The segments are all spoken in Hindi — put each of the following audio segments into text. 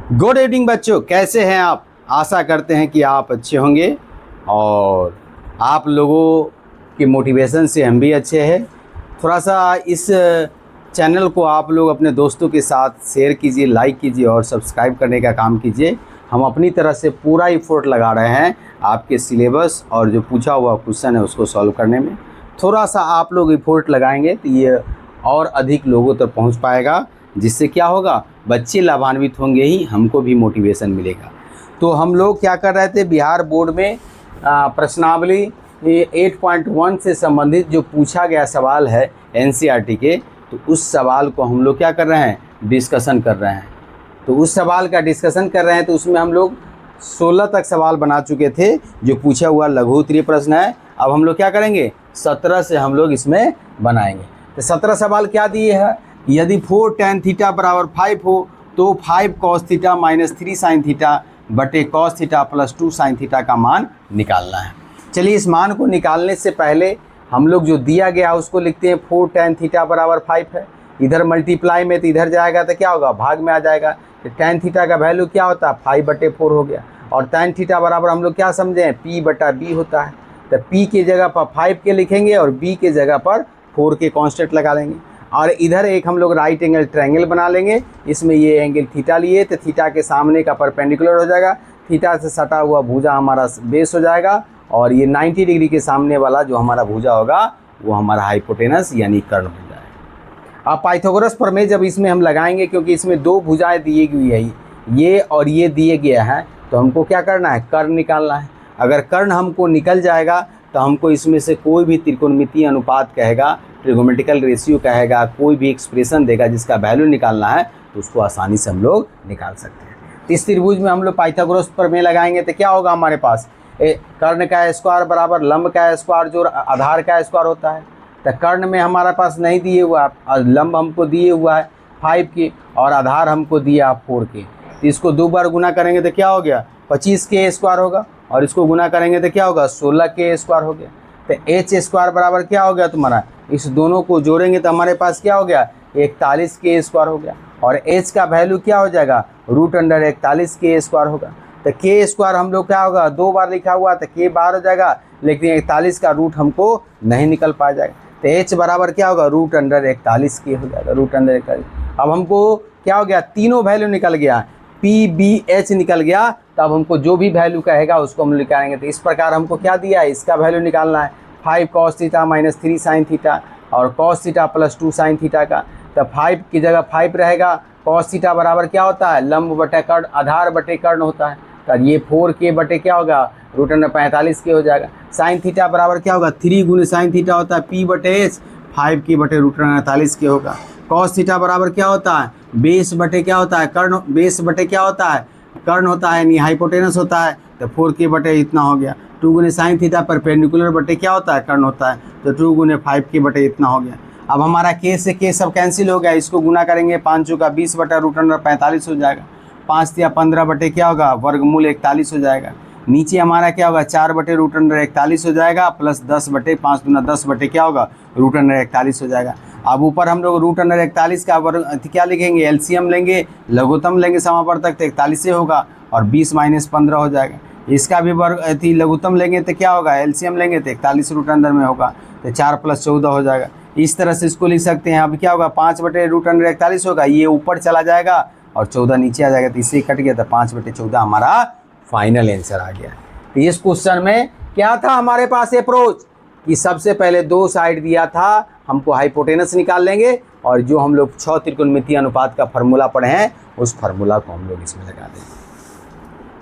गुड इवनिंग बच्चों, कैसे हैं आप। आशा करते हैं कि आप अच्छे होंगे और आप लोगों के मोटिवेशन से हम भी अच्छे हैं। थोड़ा सा इस चैनल को आप लोग अपने दोस्तों के साथ शेयर कीजिए, लाइक कीजिए और सब्सक्राइब करने का काम कीजिए। हम अपनी तरह से पूरा एफर्ट लगा रहे हैं आपके सिलेबस और जो पूछा हुआ क्वेश्चन है उसको सॉल्व करने में। थोड़ा सा आप लोग एफर्ट लगाएंगे तो ये और अधिक लोगों तक पहुंच पाएगा, जिससे क्या होगा, बच्चे लाभान्वित होंगे ही, हमको भी मोटिवेशन मिलेगा। तो हम लोग क्या कर रहे थे, बिहार बोर्ड में प्रश्नावली 8.1 से संबंधित जो पूछा गया सवाल है एनसीईआरटी के, तो उस सवाल को हम लोग क्या कर रहे हैं, डिस्कशन कर रहे हैं। तो उस सवाल का डिस्कशन कर रहे हैं, तो उसमें हम लोग 16 तक सवाल बना चुके थे जो पूछा हुआ लघु उत्तरीय प्रश्न है। अब हम लोग क्या करेंगे, 17 से हम लोग इसमें बनाएंगे। तो 17 सवाल क्या दिए हैं, यदि 4 tan थीटा बराबर 5 हो तो 5 cos theta minus 3 sin theta बटे cos theta plus 2 sin theta का मान निकालना है। चलिए, इस मान को निकालने से पहले हम लोग जो दिया गया उसको लिखते हैं। 4 tan थीटा बराबर 5 है, इधर मल्टीप्लाई में तो इधर जाएगा तो क्या होगा, भाग में आ जाएगा। तो tan थीटा का वैल्यू क्या होता है, 5/4 हो गया। और tan थीटा बराबर हम लोग क्या समझे हैं, P/B होता है। तो P की जगह पर 5 के लिखेंगे और B की जगह पर 4 के कांस्टेंट लगा लेंगे। और इधर एक हम लोग राइट एंगल ट्रायंगल बना लेंगे। इसमें ये एंगल थीटा लिए तो थीटा के सामने का परपेंडिकुलर हो जाएगा, थीटा से सटा हुआ भुजा हमारा बेस हो जाएगा, और ये 90 डिग्री के सामने वाला जो हमारा भुजा होगा वो हमारा हाइपोटेनस यानी कर्ण हो जाएगा। अब पाइथागोरस प्रमेय जब इसमें हम लगाएंगे, क्योंकि इसमें दो भुजाएं दी हुई है, ये और ये दिए गया है, तो हमको क्या करना है, कर्ण निकालना है। अगर कर्ण हमको निकल जाएगा तो हमको इसमें से कोई भी त्रिकोणमितीय अनुपात कहेगा, ट्रिगोमेट्रिकल रेशियो कहेगा, कोई भी एक्सप्रेशन देगा जिसका वैल्यू निकालना है, तो उसको आसानी से हम लोग निकाल सकते हैं। तो इस त्रिभुज में हम लोग पाइथागोरस प्रमेय लगाएंगे तो क्या होगा, हमारे पास कर्ण का स्क्वायर बराबर लंब का स्क्वायर जो आधार का स्क्वायर होता है। तो कर्ण में हमारे पास नहीं दिए हुआ, लंब हमको दिए हुआ है 5 के और आधार हमको दिया 4 के। तो इसको 2 बार गुना करेंगे तो क्या हो गया, 25 के स्क्वायर होगा, और इसको गुना करेंगे तो क्या होगा, 16 के स्क्वायर हो गया। तो एच स्क्वायर बराबर क्या हो गया तुम्हारा, इस दोनों को जोड़ेंगे तो हमारे पास क्या हो गया, 41 के स्क्वायर हो गया। और एच का वैल्यू क्या हो जाएगा, √41 के स्क्वायर होगा। तो के स्क्वायर हम लोग क्या होगा, 2 बार लिखा हुआ तो के बाहर हो जाएगा, लेकिन 41 का रूट हमको नहीं निकल पा जाएगा। तो एच बराबर क्या होगा, √41 के हो जाएगा, √41। अब हमको क्या हो गया, तीनों वैल्यू निकल गया, PBH निकल गया। तो अब हमको जो भी वैल्यू कहेगा उसको हम निकालेंगे। तो इस प्रकार हमको क्या दिया है, इसका वैल्यू निकालना है, 5 cos theta minus 3 sin theta और cos theta plus 2 sin theta का। तो 5 की जगह 5 रहेगा, cos थीटा बराबर क्या होता है, लंब बटे कर्ण, आधार बटे कर्ण होता है। तो ये 4 के बटे क्या होगा, √45 के हो जाएगा। sin थीटा बराबर क्या होगा, 3 गुने sin थीटा होता है P/H, 5 के बटे √45 के होगा। cos थीटा बराबर क्या होता है, बेस बटे क्या होता है, कर्ण, बेस बटे क्या होता है, कर्ण होता है यानी हाइपोटेनस होता है। तो 4 के बटे इतना हो गया। 2 गुने साइन थीटा परपेंडिकुलर बटे क्या होता है, कर्ण होता है। तो 2 गुने 5 के बटे इतना हो गया। अब हमारा के से के सब कैंसिल हो गया, इसको गुना करेंगे, 5 का 20 बटा √45 हो जाएगा। 5 या 15 बटे क्या होगा, वर्गमूल 41 हो जाएगा। नीचे हमारा क्या होगा, 4 बटे √41 हो जाएगा, प्लस 10 बटे 5 दूना 10 बटे क्या होगा, √41 हो जाएगा। अब ऊपर हम लोग √41 का वर्ग क्या लिखेंगे, एलसीएम लेंगे, लघुत्तम लेंगे समावर्तक, तो 41 से होगा, और 20 माइनस 15 हो जाएगा। इसका भी वर्ग लघुत्तम लेंगे तो क्या होगा, एलसीएम लेंगे तो 41 रूट अंदर में होगा, तो 4 + 14 हो जाएगा। इस तरह से इसको लिख सकते हैं। अब क्या होगा, 5 बटे √41 होगा, ये ऊपर चला जाएगा और 14 नीचे आ जाएगा, तो इससे कट गया, तो 5/14 हमारा फाइनल आंसर आ गया। तो इस क्वेश्चन में क्या था हमारे पास अप्रोच, कि सबसे पहले 2 साइड दिया था, हमको हाइपोटेनस निकाल लेंगे, और जो हम लोग 6 त्रिकोणमितीय अनुपात का फार्मूला पढ़े हैं उस फार्मूला को हम लोग इसमें लगा देंगे।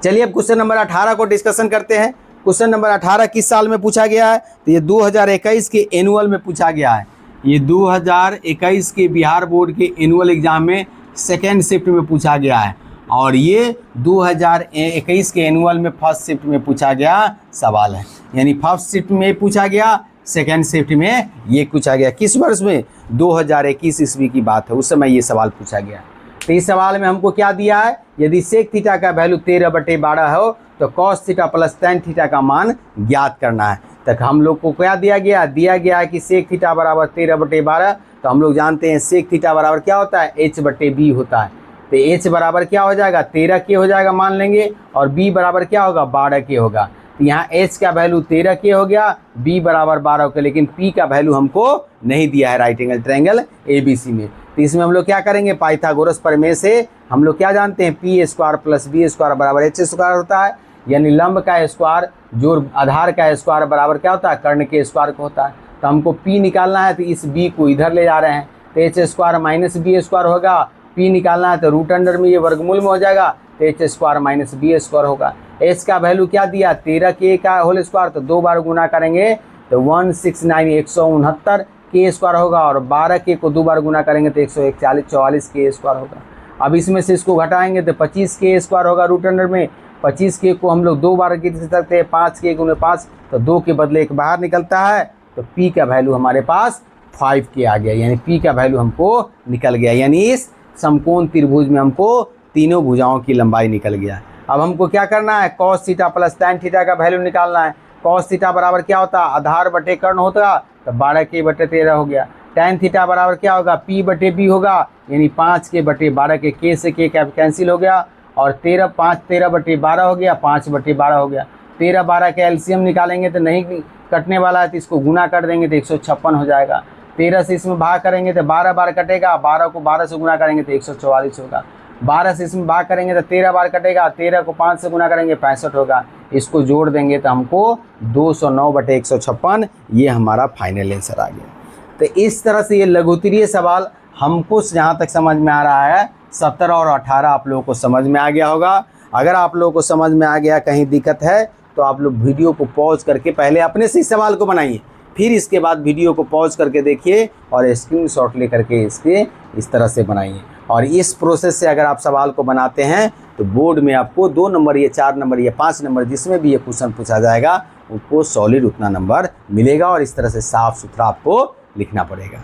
चलिए अब क्वेश्चन नंबर 18 को डिस्कशन करते हैं। क्वेश्चन नंबर 18 किस साल में पूछा गया है, तो ये 2021 के एनुअल में पूछा गया है। ये 2021 के बिहार बोर्ड के एनुअल एग्जाम में सेकेंड शिफ्ट में पूछा गया है, और ये 2021 के एनुअल में फर्स्ट शिफ्ट में पूछा गया सवाल है। यानी फर्स्ट शिफ्ट में पूछा गया, सेकेंड शिफ्ट में ये पूछा गया। किस वर्ष में, 2021 ईस्वी की बात है, उस समय ये सवाल पूछा गया। तो इस सवाल में हमको क्या दिया है, यदि सेक थीटा का वैल्यू 13/12 हो तो cos theta plus tan theta का मान ज्ञात करना है। तक हम लोग को क्या दिया गया है कि सेक थीटा बराबर 13/12। तो हम लोग जानते हैं सेक थीटा बराबर क्या होता है, H/B होता है। तो h बराबर क्या हो जाएगा 13 के हो जाएगा मान लेंगे, और b बराबर क्या होगा 12 के होगा। तो यहाँ h का वैल्यू 13 के हो गया, b बराबर 12 के, लेकिन p का वैल्यू हमको नहीं दिया है राइट एंगल ट्रायंगल ABC में। तो इसमें हम लोग क्या करेंगे, पाइथागोरस प्रमेय से हम लोग क्या जानते हैं, p square plus b square बराबर h स्क्वायर होता है, यानी लंब का स्क्वायर जोड़ आधार का स्क्वायर बराबर क्या होता है कर्ण के स्क्वायर को होता है। तो हमको p निकालना है, तो इस b को इधर ले जा रहे हैं, तो h square minus b square होगा। p निकालना है तो रूट अंडर में ये वर्गमूल में हो जाएगा, तो h square minus b square होगा। h का वैल्यू क्या दिया 13 के का होल स्क्वायर, तो 2 बार गुना करेंगे तो 169 169 के स्क्वायर होगा, और 12 के को 2 बार गुना करेंगे तो 141 44 के स्क्वायर होगा। अब इसमें से इसको घटाएंगे तो 25 के स्क्वायर होगा रूट अंडर में। 25 के को हम लोग 2 बार गिन सकते हैं, 5 के गुने 5, तो 2 के बदले 1 बाहर निकलता है, तो p का वैल्यू हमारे पास 5 के आ गया, यानी p का वैल्यू हमको निकल गया, यानी इस समकोण त्रिभुज में हमको तीनों भुजाओं की लंबाई निकल गया। अब हमको क्या करना है, cos theta plus tan theta का वैल्यू निकालना है। cos थीटा बराबर क्या होता है आधार बटे कर्ण होता, तो 12 के बटे 13 हो गया। tan थीटा बराबर क्या होगा p बटे b होगा, यानी 5 के बटे 12 के से के कैंसिल हो गया, और 13 5 13 बटे 12 हो गया, 5 बटे 12 हो गया। 13 12 के एलसीएम निकालेंगे तो नहीं कटने वाला है, तो इसको गुना कर देंगे तो 156 हो जाएगा। 13 से इसमें भाग करेंगे तो 12 बार कटेगा, 12 को 12 से गुना करेंगे तो 144 होगा। 12 से इसमें भाग करेंगे तो 13 बार कटेगा, 13 को 5 से गुना करेंगे 65 होगा। इसको जोड़ देंगे तो हमको 209 बटे 156 ये हमारा फाइनल आंसर आ गया। तो इस तरह से ये लघुत्तरीय सवाल हमको जहाँ तक समझ में आ रहा है 17 और 18 आप लोगों को समझ में आ गया होगा। अगर आप लोगों को समझ में आ गया, कहीं दिक्कत है तो आप लोग वीडियो को पॉज करके पहले अपने से सवाल को बनाइए, फिर इसके बाद वीडियो को पॉज करके देखिए और स्क्रीनशॉट ले करके इसके इस तरह से बनाइए। और इस प्रोसेस से अगर आप सवाल को बनाते हैं तो बोर्ड में आपको 2 नंबर या 4 नंबर या 5 नंबर जिसमें भी ये क्वेश्चन पूछा जाएगा उसको सॉलिड उतना नंबर मिलेगा, और इस तरह से साफ सुथरा आपको लिखना पड़ेगा।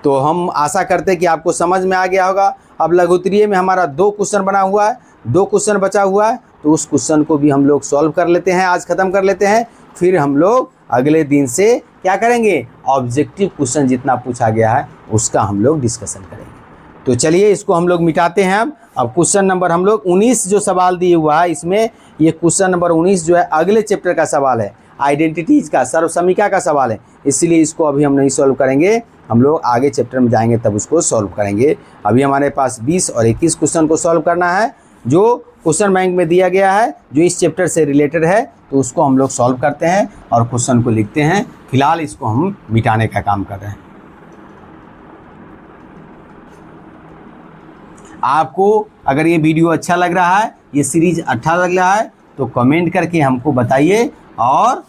तो हम आशा करते हैं कि आपको समझ में आ गया होगा। अब लघुत्तरीय में हमारा 2 क्वेश्चन बना हुआ है, 2 क्वेश्चन बचा हुआ है, तो उस क्वेश्चन को भी हम लोग सॉल्व कर लेते हैं, आज ख़त्म कर लेते हैं। फिर हम लोग अगले दिन से क्या करेंगे, ऑब्जेक्टिव क्वेश्चन जितना पूछा गया है उसका हम लोग डिस्कशन करेंगे। तो चलिए इसको हम लोग मिटाते हैं। अब क्वेश्चन नंबर हम लोग 19 जो सवाल दिए हुआ है, इसमें ये क्वेश्चन नंबर 19 जो है अगले चैप्टर का सवाल है, आइडेंटिटीज़ का, सर्वसमीका का सवाल है, इसलिए इसको अभी हम नहीं सॉल्व करेंगे, हम लोग आगे चैप्टर में जाएंगे तब उसको सॉल्व करेंगे। अभी हमारे पास 20 और 21 क्वेश्चन को सॉल्व करना है, जो क्वेश्चन बैंक में दिया गया है, जो इस चैप्टर से रिलेटेड है, तो उसको हम लोग सॉल्व करते हैं और क्वेश्चन को लिखते हैं। फिलहाल इसको हम मिटाने का काम कर रहे हैं। आपको अगर ये वीडियो अच्छा लग रहा है, ये सीरीज अच्छा लग रहा है, तो कमेंट करके हमको बताइए और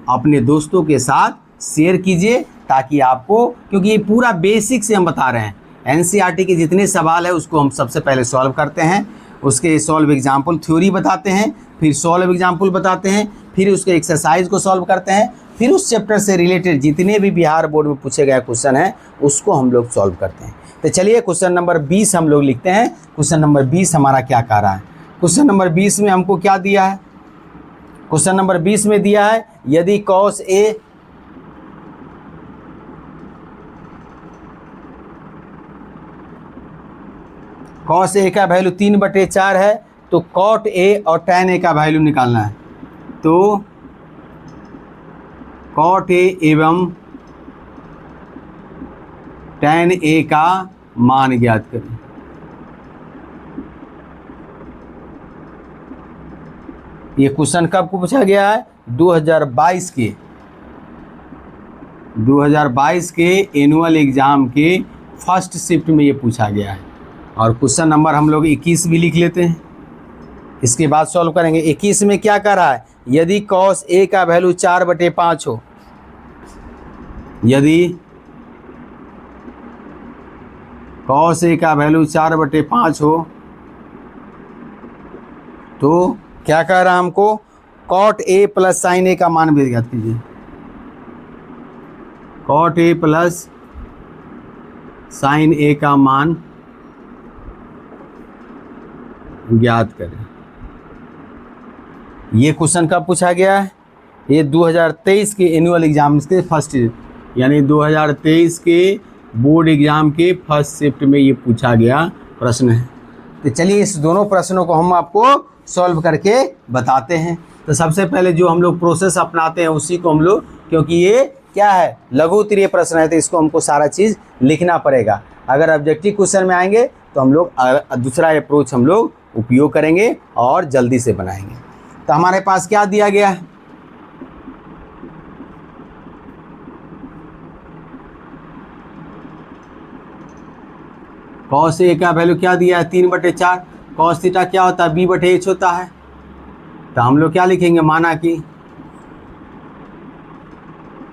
अपने दोस्तों के साथ शेयर कीजिए, ताकि आपको, क्योंकि ये पूरा बेसिक से हम बता रहे हैं, एनसीईआरटी के जितने सवाल है उसको हम सबसे पहले सॉल्व करते हैं, उसके सॉल्व एग्जाम्पल थ्योरी बताते हैं, फिर सॉल्व एग्जाम्पल बताते हैं, फिर उसके एक्सरसाइज को सॉल्व करते हैं, फिर उस चैप्टर से रिलेटेड जितने भी बिहार बोर्ड में पूछे गए क्वेश्चन हैं उसको हम लोग सॉल्व करते हैं। तो चलिए क्वेश्चन नंबर 20 हम लोग लिखते हैं। क्वेश्चन नंबर 20 हमारा क्या कह रहा है, क्वेश्चन नंबर 20 में हमको क्या दिया है, क्वेश्चन नंबर 20 में दिया है यदि cos A का वैल्यू 3/4 है, तो cot A और tan A का वैल्यू निकालना है। तो cot A एवं tan A का मान ज्ञात करें। ये क्वेश्चन कब को पूछा गया है, 2022 के एनुअल एग्ज़ाम के फर्स्ट शिफ्ट में ये पूछा गया है। और क्वेश्चन नंबर हम लोग 21 भी लिख लेते हैं, इसके बाद सॉल्व करेंगे। 21 में क्या कर रहा है, यदि cos A का वैल्यू 4/5 हो, यदि cos A का वैल्यू 4/5 हो, तो क्या कह रहा है हमको, cot A plus sin A का मान भी ज्ञात कीजिए। cot A plus sin A का मान ज्ञात करें। ये क्वेश्चन कब पूछा गया है, ये 2023 के एनुअल एग्जाम के फर्स्ट, यानी 2023 के बोर्ड एग्जाम के फर्स्ट शिफ्ट में ये पूछा गया प्रश्न है। तो चलिए इस दोनों प्रश्नों को हम आपको सॉल्व करके बताते हैं। तो सबसे पहले जो हम लोग प्रोसेस अपनाते हैं उसी को हम लोग, क्योंकि ये क्या है लघु उत्तरीय प्रश्न है तो इसको हमको सारा चीज़ लिखना पड़ेगा। अगर ऑब्जेक्टिव क्वेश्चन में आएंगे तो हम लोग दूसरा अप्रोच हम लोग उपयोग करेंगे और जल्दी से बनाएंगे। तो हमारे पास क्या दिया गया है, कॉस ए का वैल्यू क्या दिया है 3/4, कॉस थीटा क्या होता है b/h होता है। तो हम लोग क्या लिखेंगे, माना कि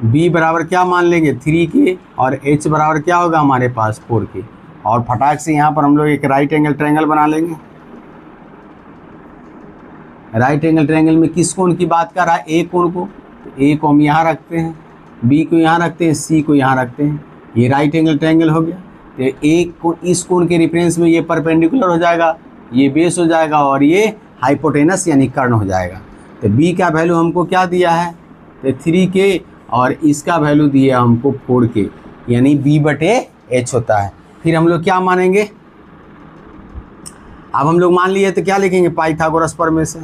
b बराबर क्या मान लेंगे 3k और h बराबर क्या होगा हमारे पास 4k, और फटाक से यहाँ पर हम लोग एक राइट एंगल ट्रायंगल बना लेंगे। राइट एंगल ट्रायंगल में किस कोण की बात कर रहा है, ए कोण को। तो ए को हम यहाँ रखते हैं, बी को यहाँ रखते हैं, सी को यहाँ रखते हैं, ये राइट एंगल ट्रायंगल हो गया। तो एक को इस कोण के रेफरेंस में ये परपेंडिकुलर हो जाएगा, ये बेस हो जाएगा और ये हाइपोटेनस यानी कर्ण हो जाएगा। तो बी का वैल्यू हमको क्या दिया है, तो 3k और इसका वैल्यू दिया हमको 4k यानी b/h होता है। फिर हम लोग क्या मानेंगे, अब हम लोग मान लिए तो क्या लिखेंगे, पाइथागोरस प्रमेय से।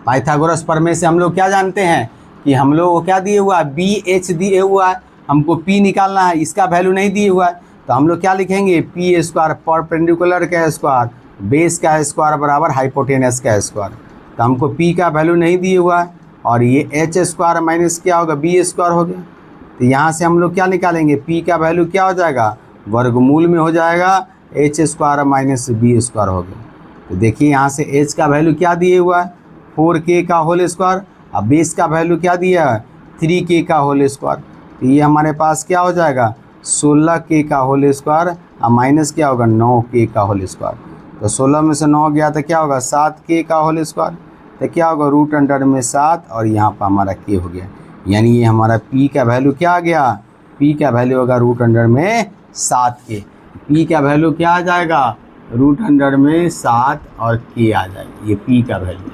पाइथागोरस प्रमेय से हम लोग क्या जानते हैं कि हम लोग को क्या दिए हुआ है, BH दिए हुआ है, हमको P निकालना है, इसका वैल्यू नहीं दिए हुआ है। तो हम लोग क्या लिखेंगे, p² परपेंडिकुलर का स्क्वायर बेस का स्क्वायर बराबर हाइपोटेनस का स्क्वायर। तो हमको P का वैल्यू नहीं दिए हुआ है और ये h² माइनस क्या होगा b² हो गया। तो यहाँ से हम लोग क्या निकालेंगे, P का वैल्यू क्या हो जाएगा, वर्गमूल में हो जाएगा h² माइनस b² हो गया। तो देखिए यहाँ से h का वैल्यू क्या दिए हुआ है 4k का होल स्क्वायर, अब बेस का वैल्यू क्या दिया है 3k का होल स्क्वायर। तो ये हमारे पास क्या हो जाएगा 16k का होल स्क्वायर और माइनस क्या होगा 9k का होल स्क्वायर। तो 16 में से 9 गया तो क्या होगा 7k का होल स्क्वायर। तो क्या होगा √7 और यहाँ पर हमारा k हो गया, यानी ये हमारा p का वैल्यू क्या आ गया, p का वैल्यू होगा √7k। p का वैल्यू क्या आ जाएगा √7 और k आ जाएगा, ये p का वैल्यू।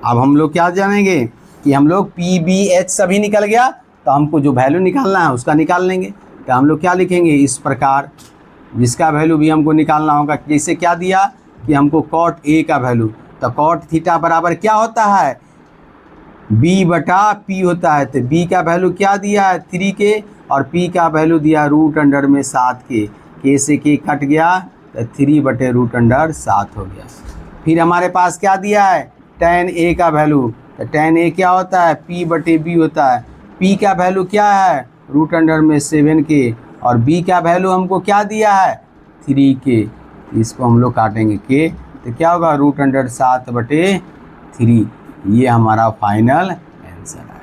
अब हम लोग क्या जानेंगे कि हम लोग PBH सभी निकल गया तो हमको जो वैल्यू निकालना है उसका निकाल लेंगे। तो हम लोग क्या लिखेंगे इस प्रकार, जिसका वैल्यू भी हमको निकालना होगा। जैसे क्या दिया कि हमको cot A का वैल्यू, तो cot थीटा बराबर क्या होता है B/P होता है। तो B का वैल्यू क्या दिया है 3k और P का वैल्यू दिया √7k, k से k कट गया तो 3/√7 हो गया। फिर हमारे पास क्या दिया है tan A का वैल्यू, तो tan A क्या होता है P/B होता है। P का वैल्यू क्या है √7k और B का वैल्यू हमको क्या दिया है 3k। इसको हम लोग काटेंगे k, तो क्या होगा √7/3, ये हमारा फाइनल आंसर है।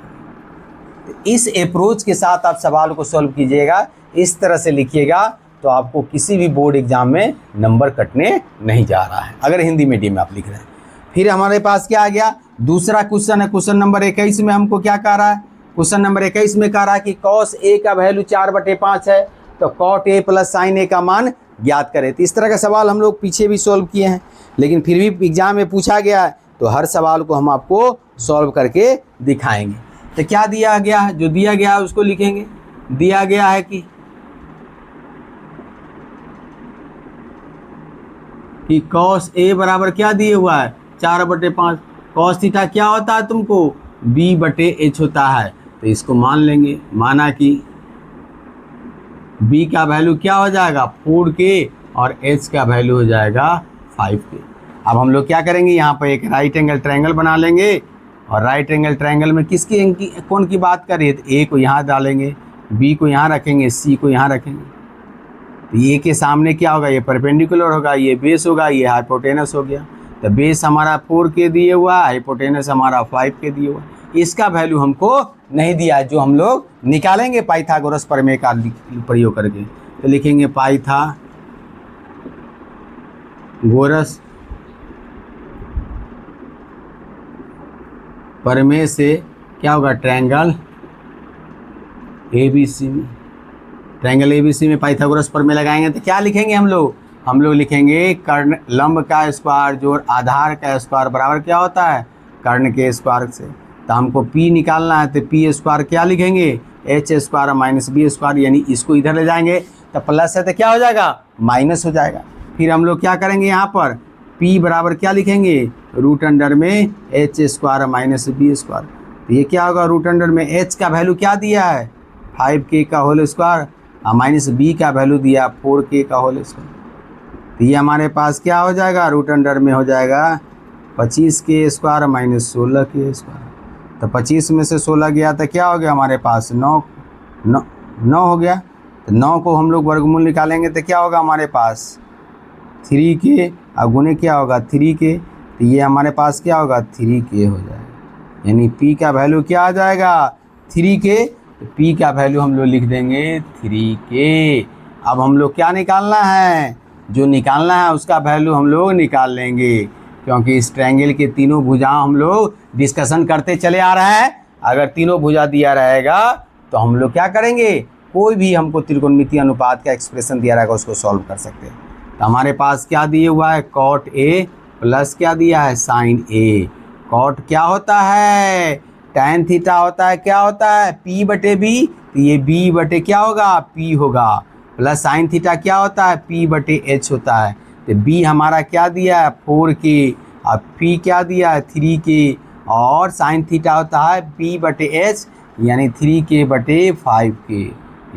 तो इस अप्रोच के साथ आप सवाल को सॉल्व कीजिएगा, इस तरह से लिखिएगा तो आपको किसी भी बोर्ड एग्जाम में नंबर कटने नहीं जा रहा है, अगर हिंदी मीडियम में आप लिख रहे हैं। फिर हमारे पास क्या आ गया, दूसरा क्वेश्चन है, क्वेश्चन नंबर 21 में हमको क्या कह रहा है, क्वेश्चन नंबर 21 में कह रहा है कि cos A का वैल्यू 4/5 है तो cot A plus sin A का मान ज्ञात करें। तो इस तरह का सवाल हम लोग पीछे भी सॉल्व किए हैं, लेकिन फिर भी एग्जाम में पूछा गया है तो हर सवाल को हम आपको सॉल्व करके दिखाएंगे। तो क्या दिया गया है, जो दिया गया है उसको लिखेंगे। दिया गया है कि cos A बराबर क्या दिए हुआ है 4/5, cos थीटा क्या होता है तुमको B/H होता है। तो इसको मान लेंगे, माना कि B का वैल्यू क्या हो जाएगा 4k और H का वैल्यू हो जाएगा 5k। अब हम लोग क्या करेंगे, यहाँ पर एक राइट एंगल ट्रायंगल बना लेंगे और राइट एंगल ट्रायंगल में किसकी कौन की बात करें, तो A को यहाँ डालेंगे, B को यहाँ रखेंगे, C को यहाँ रखेंगे। तो ये के सामने क्या होगा, ये परपेंडिकुलर होगा, ये बेस होगा, ये हाइपोटेनस हो गया। तो बेस हमारा 4k दिए हुआ, हाइपोटेनस हमारा 5k दिए हुआ। इसका वैल्यू हमको नहीं दिया, जो हम लोग निकालेंगे पाइथागोरस प्रमेय का प्रयोग करके। तो लिखेंगे पाइथागोरस प्रमेय से क्या होगा, ट्रायंगल ABC में, ट्रायंगल ABC में पाइथागोरस प्रमेय लगाएंगे तो क्या लिखेंगे हम लोग लिखेंगे कर्ण लंब का स्क्वायर जोड़ आधार का स्क्वायर बराबर क्या होता है कर्ण के स्क्वायर से। तो हमको p निकालना है, तो p स्क्वायर क्या लिखेंगे, h square minus b square, यानी इसको इधर ले जाएंगे तो प्लस है तो क्या हो जाएगा, माइनस हो जाएगा। फिर हम लोग क्या करेंगे, यहाँ पर p बराबर क्या लिखेंगे, रूट अंडर में h square minus b square. तो ये क्या होगा, रूट अंडर में h का वैल्यू क्या दिया है, 5k का होल स्क्वायर, माइनस b का वैल्यू दिया 4k का होल स्क्वायर। तो ये हमारे पास क्या हो जाएगा, रूट अंडर में हो जाएगा 25k square minus 16k square. तो 25 में से 16 गया तो क्या हो गया हमारे पास, 9 हो गया। तो 9 को हम लोग वर्गमूल निकालेंगे तो क्या होगा हमारे पास, 3k और गुणे क्या होगा 3k। तो ये हमारे पास क्या होगा, 3k हो जाएगा, यानी p का वैल्यू क्या आ जाएगा, 3k। तो p का वैल्यू हम लोग लिख देंगे 3k। अब हम लोग क्या निकालना है, जो निकालना है उसका वैल्यू हम लोग निकाल लेंगे, क्योंकि इस ट्रायंगल के तीनों भुजा हम लोग डिस्कशन करते चले आ रहे हैं। अगर तीनों भुजा दिया रहेगा तो हम लोग क्या करेंगे, कोई भी हमको त्रिकोणमितीय अनुपात का एक्सप्रेशन दिया रहेगा उसको सॉल्व कर सकते हैं। तो हमारे पास क्या दिए हुआ है, कॉट ए प्लस क्या दिया है, साइन ए। कॉट क्या होता है, टैन थीटा होता है, क्या होता है p बटे बी, तो ये b बटे क्या होगा, p होगा, प्लस साइन थीटा क्या होता है, p बटे h होता है। तो b हमारा क्या दिया है 4k, और p क्या दिया है 3k, और साइन थीटा होता है p बटे h यानी 3k बटे 5k।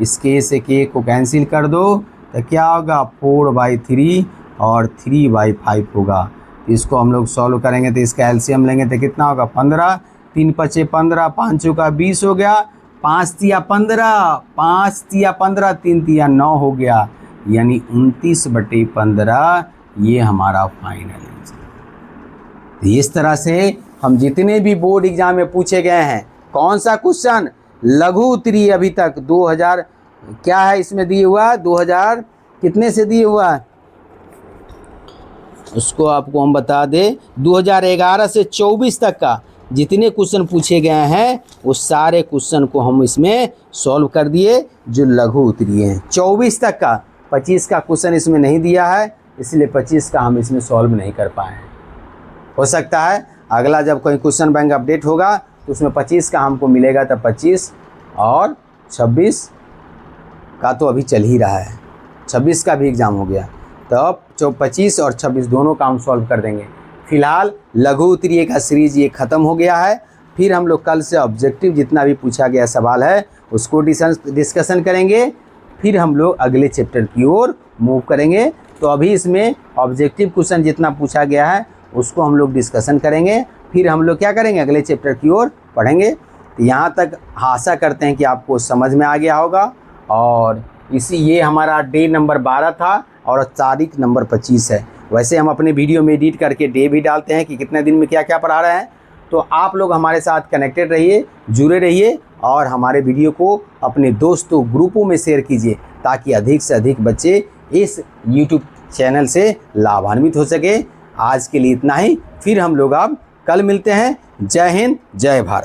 इस k से k को कैंसिल कर दो तो क्या होगा, 4/3 और 3/5 होगा। इसको हम लोग सॉल्व करेंगे तो इसका एलसीएम लेंगे तो कितना होगा, 15, 3 × 5 = 15, 5 × 20 हो गया, 5 × 15, 5 × 15, 3 × 9 हो गया, यानी 29/15 ये हमारा फाइनल आंसर। इस तरह से हम जितने भी बोर्ड एग्जाम में पूछे गए हैं, कौन सा क्वेश्चन लघु उत्तरीय अभी तक 2000 क्या है इसमें दिए हुआ, 2000 कितने से दिए हुआ है उसको आपको हम बता दें, 2011 से 24 तक का जितने क्वेश्चन पूछे गए हैं उस सारे क्वेश्चन को हम इसमें सॉल्व कर दिए जो लघु उत्तरीय हैं। 24 तक का, 25 का क्वेश्चन इसमें नहीं दिया है, इसलिए 25 का हम इसमें सॉल्व नहीं कर पाए हैं। हो सकता है अगला जब कोई क्वेश्चन बैंक अपडेट होगा तो उसमें 25 का हमको मिलेगा, तब 25 और 26 का तो अभी चल ही रहा है, 26 का भी एग्ज़ाम हो गया, तब 25 और 26 दोनों का हम सॉल्व कर देंगे। फिलहाल लघु उत्तरीय का सीरीज ये ख़त्म हो गया है। फिर हम लोग कल से ऑब्जेक्टिव जितना भी पूछा गया सवाल है उसको डिस्कशन करेंगे, फिर हम लोग अगले चैप्टर की ओर मूव करेंगे। तो अभी इसमें ऑब्जेक्टिव क्वेश्चन जितना पूछा गया है उसको हम लोग डिस्कशन करेंगे, फिर हम लोग क्या करेंगे, अगले चैप्टर की ओर पढ़ेंगे। तो यहाँ तक आशा करते हैं कि आपको समझ में आ गया होगा। और ये हमारा डे नंबर 12 था और तारीख नंबर 25 है। वैसे हम अपने वीडियो में एडिट करके डे भी डालते हैं कि कितने दिन में क्या क्या पढ़ा रहे हैं। तो आप लोग हमारे साथ कनेक्टेड रहिए, जुड़े रहिए और हमारे वीडियो को अपने दोस्तों ग्रुपों में शेयर कीजिए ताकि अधिक से अधिक बच्चे इस YouTube चैनल से लाभान्वित हो सके। आज के लिए इतना ही, फिर हम लोग अब कल मिलते हैं। जय हिंद, जय भारत।